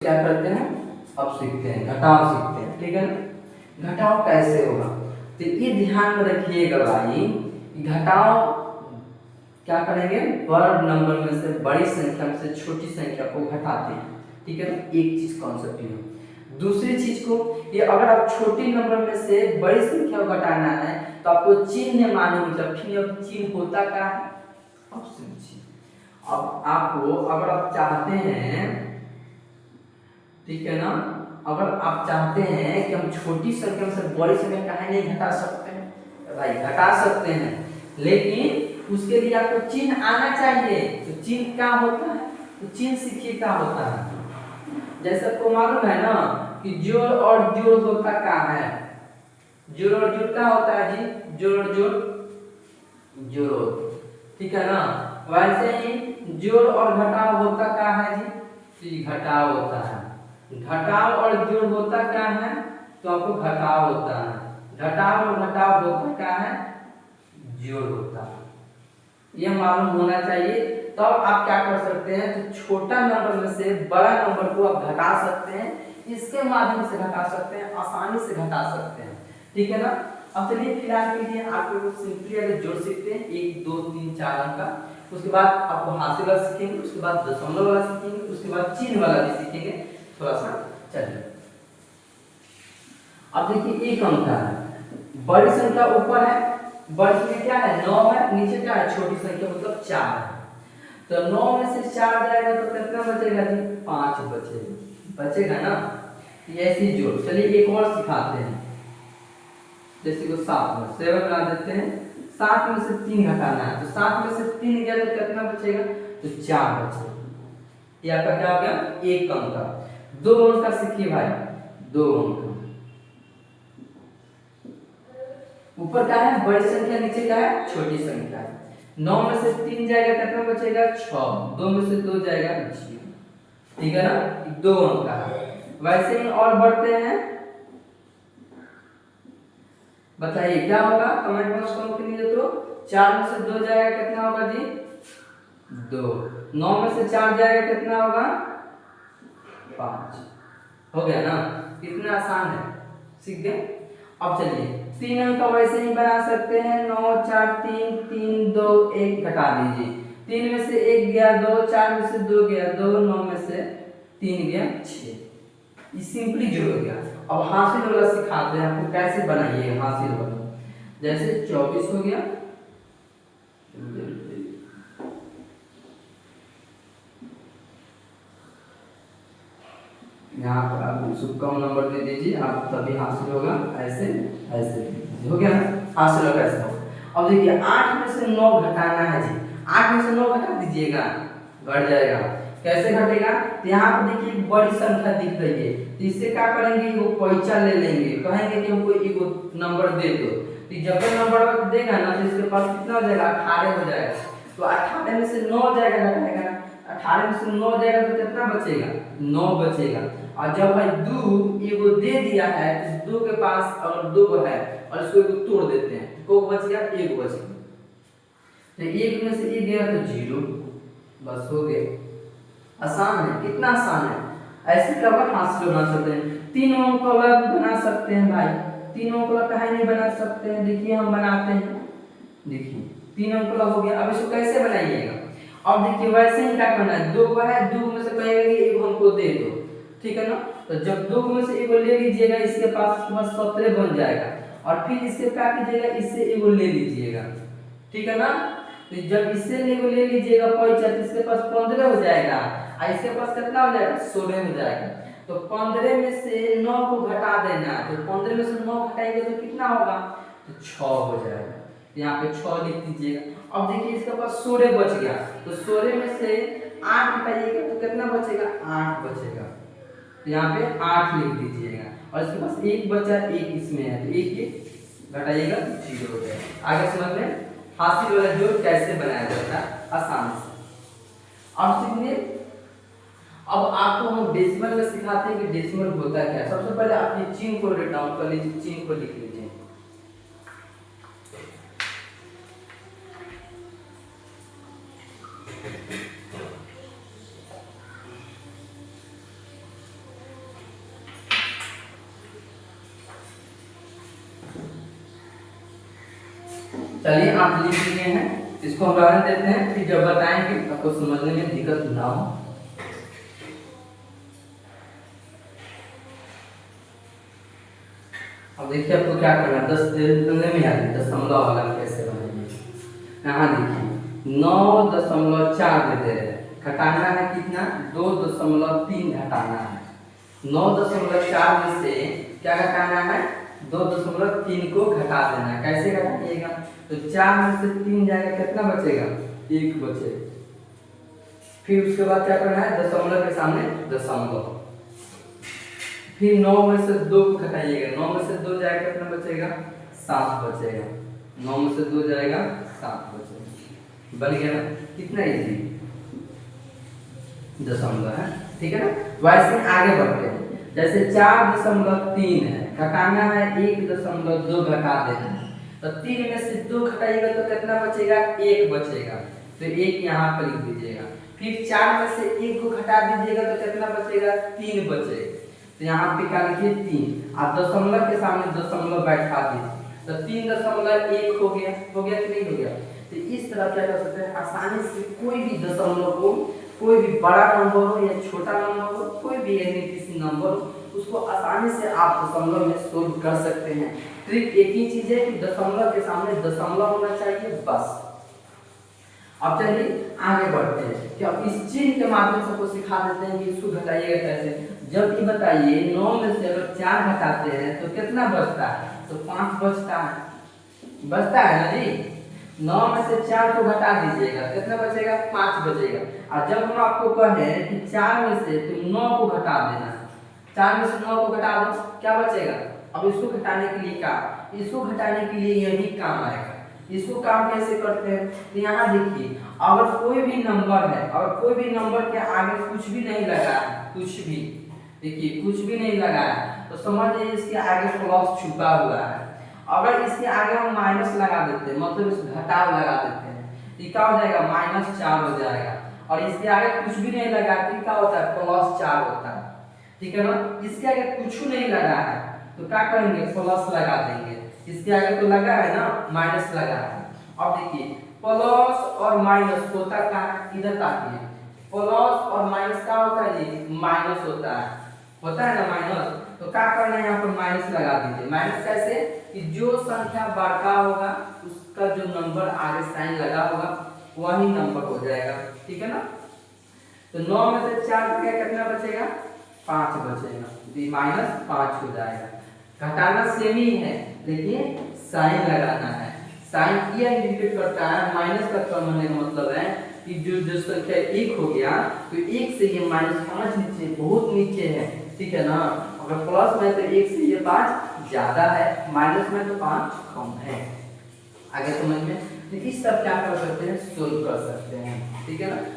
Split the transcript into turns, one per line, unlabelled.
क्या करते हैं, अब सीखते हैं घटाव सीखते हैं, ठीक है ना। घटाव कैसे होगा तो ये ध्यान में रखिएगा भाई, घटाव क्या करेंगे, बड़े नंबर में से बड़ी संख्या में से छोटी संख्या को घटाते हैं, ठीक है ना। एक चीज कॉन्सेप्ट है। दूसरी चीज को ये अगर आप छोटी नंबर में से बड़ी संख्या को घटाना है तो आपको चिन्ह मालूम, जब चिन्ह होता क्या है, ऑप्शन चिन्ह। अब आपको अगर आप चाहते हैं, ठीक है ना, अगर आप चाहते हैं कि हम छोटी संख्या से बड़ी संख्या काहे नहीं घटा सकते हैं, भाई घटा सकते हैं, लेकिन उसके लिए आपको चिन्ह आना चाहिए। तो चिन्ह क्या होता है, तो चिन्ह सीखिए क्या होता है। जैसे आपको मालूम है ना कि जोड़ और जोड़ होता क्या है, जोड़ और जोड़ क्या होता है जी, जोड़ और जोड़ जोड़, ठीक है ना। वैसे ही जोड़ और घटाव होता क्या है जी, घटाव होता है। घटाव और जोड़ होता क्या है, तो आपको घटाव होता है। घटाव और घटाव होता क्या है, जोड़ होता है। ये मालूम होना चाहिए, तब आप क्या कर सकते हैं, तो छोटा नंबर में से बड़ा नंबर को आप घटा सकते हैं, इसके माध्यम से घटा सकते हैं, आसानी से घटा सकते हैं, ठीक है ना। अब चलिए फिलहाल के लिए आप लोग सिंपली अगर जोड़ सीखते हैं 1 2 3 4 अंक का, उसके बाद आपको हासिल वाला सीखेंगे, उसके बाद दशमलव वाला सीखेंगे, उसके बाद चिन्ह वाला भी सीखेंगे थोड़ा सा। चलिए अब देखिए एक अंक है, बड़ी संख्या ऊपर है, बड़ी संख्या क्या है 9 है, नीचे क्या है छोटी संख्या मतलब 4 है। तो 9 में से 4 जाएगा तो कितना बचेगा जी, 5 बचेगा, बचेगा ना। ये ऐसी जोड़। चलिए एक और सिखाते हैं, जैसे को 7 में 7 बना देते हैं, 7 में से 3 घटाना है, तो 7 में से 3 गया तो कितना बचेगा, तो 4 बचेगा। ये आपका क्या हो गया, एक अंक का। 2 अंक का सीखिए भाई, 2 अंक ऊपर क्या है बड़ी संख्या, नीचे क्या है छोटी संख्या है। 9 में से 3 जाएगा कितना बचेगा 6, 2 में से 2 जाएगा 0, ठीक है ना। 2 अंक का है। वैसे ही और बढ़ते हैं, बताइए क्या होगा, कमेंट बॉक्स में कीजिए। तो 4 में से 2 जाएगा कितना होगा जी 2, 9 में से 4 जाएगा कितना होगा 5, हो गया ना। कितना आसान है, सीख गए। अब चलिए 3 अंक का वैसे ही बना सकते हैं, 9 4 3 3 2 1 घटा दीजिए, 3 में से 1 गया 2, 4 में से 2 गया 2, 9 में से 3 गया 6, ये सिंपली जुड़ गया। अब हासिल वाला सिखाते हैं आपको कैसे बनाइए हासिल वाला। जैसे 24 हो गया, यहाँ पर आप सुकम नंबर दे दीजिए, आप तभी हासिल होगा। ऐसे ऐसे हो गया ना, हासिल होगा ऐसा होगा। अब देखिए 8 में से 9 घटाना है जी, 8 में से 9 घटा दीजिएगा, घट जाएगा। कैसे घटेगा, तो यहाँ पर देखिए एक बड़ी संख्या दिख रही है, तो इससे क्या करेंगे, वो पैसा ले लेंगे, कहेंगे कि हमको एक नंबर दे दो। तो जब नंबर देगा ना तो इसके पास कितना हो जाएगा 18 हो जाएगा। तो 18 में से 9 जाएगा घटाएगा, 18 में से 9 जाएगा तो कितना बचेगा 9 बचेगा। और जब भाई 2 एगो दे दिया है तो 2 के पास अगर 2 है और इसको एगो तोड़ देते हैं, को बच गया 1 बच गया, तो 1 में से 1 गया तो 0, बस हो गया। आसान है, कितना आसान है। ऐसे कवर हासिल बना सकते हैं। 3 अंक वाला बना सकते हैं भाई, 3 अंक वाला कहीं नहीं बना सकते हैं, देखिए हम बनाते हैं, देखिए 3 अंक वाला हो गया। अब इसको कैसे बनाइएगा, अब देखिए वैसे ही क्या करना है, 2 है, 2 में से कहेगा कि एक हमको दे दो, ठीक है ना। तो जब 2 में से एक ले लीजिएगा, इसके पास 17 बन जाएगा, और फिर इससे क्या कीजिएगा, इससे एक ले लीजिएगा, ठीक है ना। तो जब इससे ले लीजिएगा पैसा, तो इसके पास 15 हो जाएगा, और इसके पास कितना हो जाएगा 16 हो जाएगा। तो 15 में से 9 को घटा देना है, तो 15 में से 9 घटाएंगे तो कितना होगा, तो 6 हो जाएगा। यहाँ पे 6 लिख दीजिएगा। अब देखिए इसके पास 16 बच गया, तो 16 में से 8 घटाइएगा तो कितना बचेगा 8 बचेगा, तो यहाँ पे 8 लिख दीजिएगा। और इसके पास 1 बचा, 1 इसमें है, तो 1 घटाइएगा 0 हो जाएगा। आगे समझ में हासिल वाला जोड़ कैसे बनाया जाता है आसान से। अब सीखिए, अब आपको हम डेसिमल में सिखाते हैं कि डेसिमल होता क्या है। सबसे पहले आप ये चिन्ह को राइट डाउन कर लीजिए, चिन्ह को लिख लीजिए। चलिए आप लिख लिए हैं, इसको हम उदाहरण देते हैं, फिर जब बताएंगे आपको समझने में दिक्कत ना हो। अब देखिए आपको क्या करना है, 10 में आ रही दशमलव वाला कैसे बनाएंगे। यहाँ देखिए 9.4 दे दे रहे हैं, घटाना है कितना, 2.3 घटाना है। 9.4 में से क्या घटाना है, 2.3 को घटा देना है। कैसे घटाइएगा, तो 4 में से 3 जाएगा, कितना बचेगा, 1 बचेगा। फिर उसके बाद क्या करना है, दशमलव के सामने दशमलव। फिर 9 में से 2 को घटाइएगा, 9 में से 2 जाएगा, कितना बचेगा, 7 बचेगा। 9 में से 2 जाएगा, 7 बचेगा। बन गया ना, कितना इजी दशमलव है, ठीक है ना। वैसे आगे बढ़ते हैं, जैसे 4.3 है, घटाना है 1.2 घटा देना है, तो 3 में से 2 घटाइएगा तो कितना बचेगा, 1 बचेगा, तो 1 यहाँ पर लिख दीजिएगा। फिर 4 में से 1 को घटा दीजिएगा तो कितना बचेगा, 3 बचेगा, तो यहाँ पे क्या लिखिए 3, आप दशमलव के सामने दशमलव बैठा दीजिए, तो 3.1 हो गया, कि नहीं हो गया। तो इस तरह क्या कर सकते हैं, आसानी से कोई भी दशमलव को, कोई भी बड़ा नंबर हो या छोटा नंबर हो, कोई भी यानी किसी नंबर हो, उसको आसानी से आप दशमलव में सोल्व कर सकते हैं। ट्रिक एक ही चीज है कि दशमलव के सामने दशमलव होना चाहिए, बस। अब चलिए आगे बढ़ते हैं कि अब इस चिन्ह के माध्यम से आपको सिखा देते हैं कि इसको घटाइएगा कैसे। जब ये बताइए 9 में से अगर 4 घटाते हैं तो कितना बचता है, तो 5 बचता है ना जी। 9 में से 4 को घटा दीजिएगा, कितना बचेगा, 5 बचेगा। और जब हम आपको कहें कि 4 में से तुम 9 को घटा देना, 4 में से 9 को घटा दो, क्या बचेगा। अब इसको घटाने के लिए क्या, इसको घटाने के लिए यही काम आएगा। इसको काम कैसे करते हैं, तो यहाँ देखिए, अगर कोई भी नंबर है और कोई भी नंबर के आगे कुछ भी नहीं लगा है, कुछ भी देखिए कुछ भी नहीं लगा है, तो समझ लीजिए इसके आगे प्लस छुपा हुआ है। अगर इसके आगे हम माइनस लगा देते हैं, मतलब इस घटाव लगा देते हैं, तो क्या हो जाएगा, -4 हो जाएगा। और इसके आगे कुछ भी नहीं लगा तो क्या होता है, +4 होता है, ठीक है ना। इसके आगे कुछ नहीं लगा है तो क्या करेंगे, प्लस लगा देंगे। इसके आगे तो लगा है ना, माइनस लगा है। अब देखिए प्लस और माइनस होता क्या है, इधर ताकिए, प्लस और माइनस क्या होता है जी, माइनस होता है ना माइनस। तो क्या करना है, यहाँ पर माइनस लगा दीजिए। माइनस कैसे, कि जो संख्या बड़ा होगा उसका जो नंबर आगे साइन लगा होगा वही नंबर हो जाएगा, ठीक है ना। तो 9 में से 4 का कितना बचेगा, 5 बचेगा, तो -5 हो जाएगा। घटाना सेम ही है, लेकिन साइन लगाना है। साइन ये इंडिकेट करता है, माइनस का कम होने का मतलब है कि जो संख्या 1 हो गया तो 1 से ये -5 नीचे, बहुत नीचे है, ठीक है ना। अगर प्लस में तो 1 से ये 5 ज्यादा है, माइनस में तो 5 कम है। आगे समझ में, तो इस सब क्या कर सकते हैं, सोल्व कर सकते हैं, ठीक है ना।